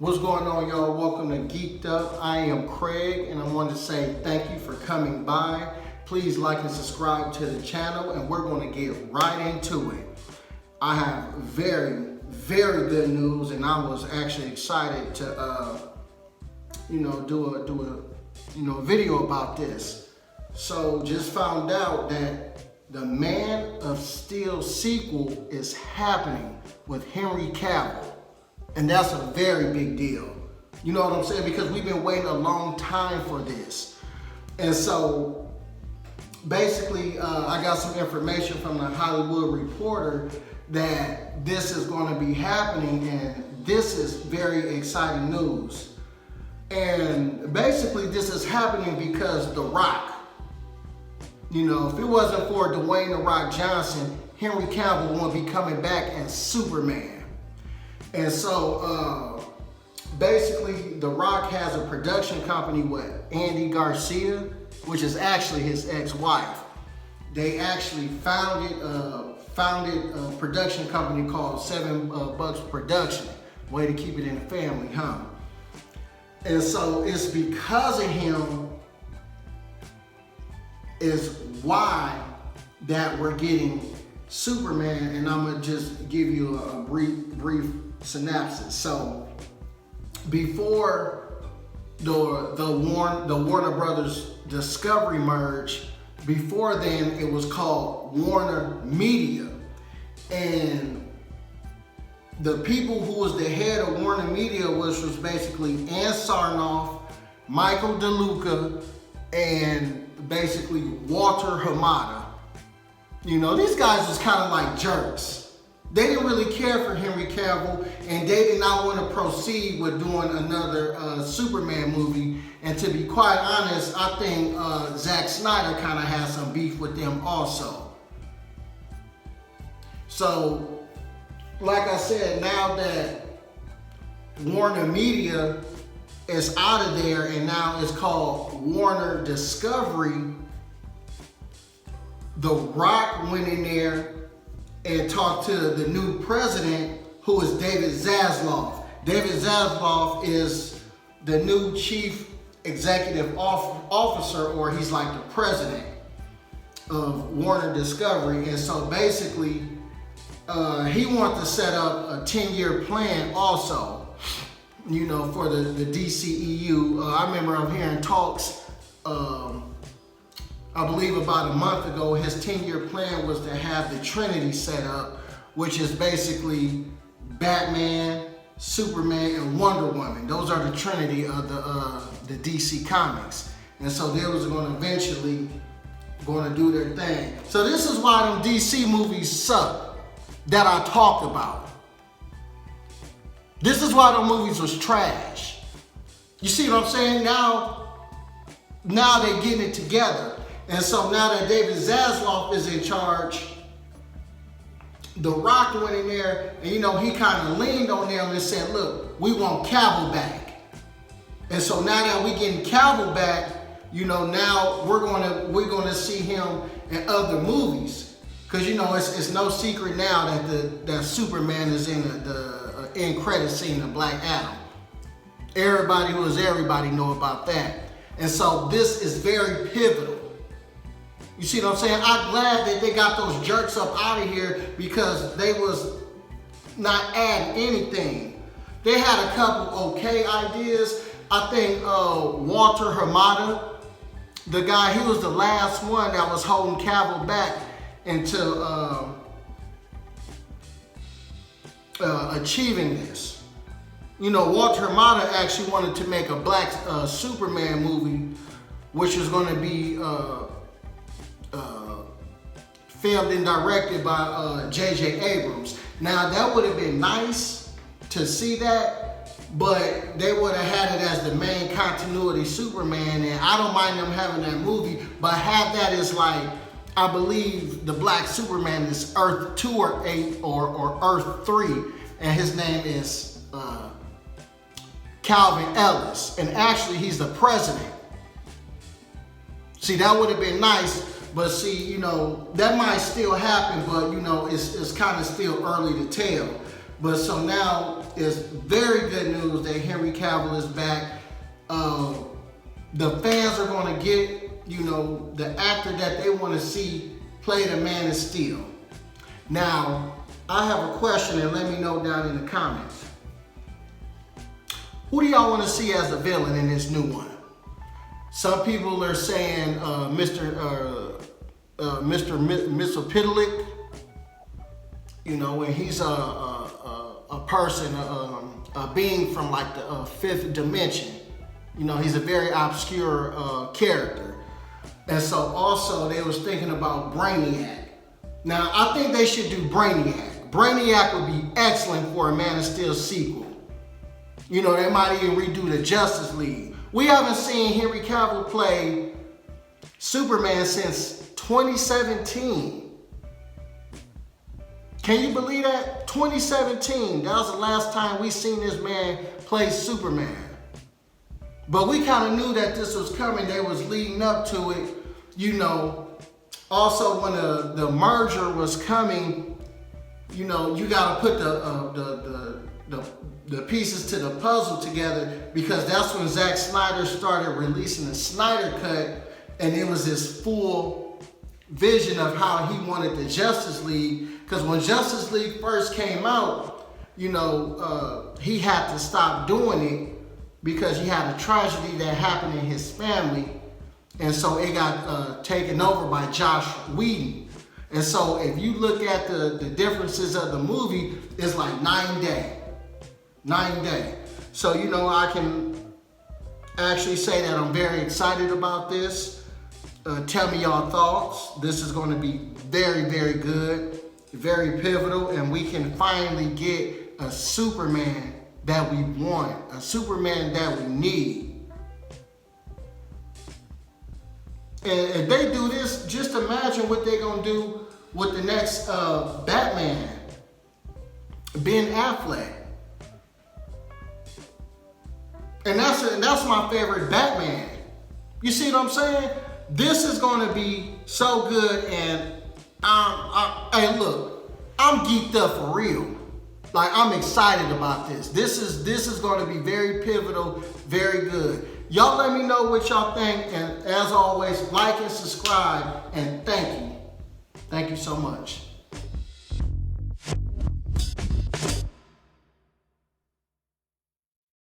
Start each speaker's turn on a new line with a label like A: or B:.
A: What's going on, y'all? Welcome to Geeked Up. I am Craig, and I want to say thank you for coming by. Please like and subscribe to the channel, and we're going to get right into it. I have very good news, and I was actually excited to, do a video about this. So, just found out that the Man of Steel sequel is happening with Henry Cavill. And that's a very big deal. You know what I'm saying? Because we've been waiting a long time for this. And so basically, I got some information from the Hollywood Reporter that this is going to be happening, and this is very exciting news. And basically, this is happening because The Rock, if it wasn't for Dwayne The Rock Johnson, Henry Cavill won't be coming back as Superman. And so, basically, The Rock has a production company with Andy Garcia, which is actually his ex-wife. They actually founded a production company called Seven Bucks Production. Way to keep it in the family, huh? And so it's because of him is why that we're getting Superman, and I'm gonna just give you a brief synopsis. So before the Warner Brothers Discovery merge, before then it was called Warner Media, and the people who was the head of Warner Media was basically Ann Sarnoff, Michael DeLuca, and basically Walter Hamada. These guys was kind of like jerks. They didn't really care for Henry Cavill, and they did not want to proceed with doing another Superman movie. And to be quite honest, I think Zack Snyder kind of has some beef with them also. So, like I said, now that Warner Media is out of there and now it's called Warner Discovery, The Rock went in there and talked to the new president, who is David Zaslav. David Zaslav is the new chief executive officer, or he's like the president of Warner Discovery. And so basically, he wants to set up a 10-year plan also, for the DCEU. I remember I'm hearing talks, I believe about a month ago, his 10-year plan was to have the Trinity set up, which is basically Batman, Superman, and Wonder Woman. Those are the Trinity of the DC Comics. And so they was going to eventually do their thing. So this is why them DC movies suck that I talked about. This is why them movies was trash. You see what I'm saying? Now they're getting it together. And so now that David Zaslav is in charge, The Rock went in there and, he kind of leaned on them and said, look, we want Cavill back. And so now that we getting Cavill back, now we're gonna see him in other movies. Because, it's no secret now that Superman is in the end credit scene of Black Adam. Everybody know about that. And so this is very pivotal. You see what I'm saying? I'm glad that they got those jerks up out of here, because they was not adding anything. They had a couple okay ideas. I think Walter Hamada, the guy, he was the last one that was holding Cavill back into achieving this. Walter Hamada actually wanted to make a black Superman movie, which was going to be filmed and directed by J.J. Abrams. Now, that would have been nice to see that, but they would have had it as the main continuity Superman, and I don't mind them having that movie, but have that as like, I believe the Black Superman is Earth 2 or 8 or Earth 3, and his name is Calvin Ellis, and actually he's the president. See, that would have been nice. But see, that might still happen, but it's kind of still early to tell. But so now it's very good news that Henry Cavill is back. The fans are going to get, you know, the actor that they want to see play the Man of Steel. Now, I have a question, and let me know down in the comments. Who do y'all want to see as the villain in this new one? Some people are saying Mr. Mxyzptlk, you know, and he's a person, a being from like the fifth dimension. You know, he's a very obscure character. And so also they was thinking about Brainiac. Now, I think they should do Brainiac. Brainiac would be excellent for a Man of Steel sequel. You know, they might even redo the Justice League. We haven't seen Henry Cavill play Superman since 2017. Can you believe that? 2017, that was the last time we seen this man play Superman. But we kind of knew that this was coming. They was leading up to it, you know. Also, when the merger was coming, you know, you got to put the pieces to the puzzle together, because that's when Zack Snyder started releasing the Snyder Cut, and it was his full vision of how he wanted the Justice League. Because when Justice League first came out, you know, he had to stop doing it because he had a tragedy that happened in his family. And so it got taken over by Joss Whedon. And so if you look at the differences of the movie, it's like 9 day. 9 day. So, you know, I can actually say that I'm very excited about this. Tell me y'all thoughts. This is going to be very, very good, very pivotal, and we can finally get a Superman that we want, a Superman that we need. And if they do this, just imagine what they're going to do with the next Batman, Ben Affleck. And that's my favorite Batman. You see what I'm saying? This is going to be so good, and hey, look, I'm geeked up for real. Like, I'm excited about this. This is going to be very pivotal, very good. Y'all let me know what y'all think, and as always, like and subscribe, and thank you. Thank you so much.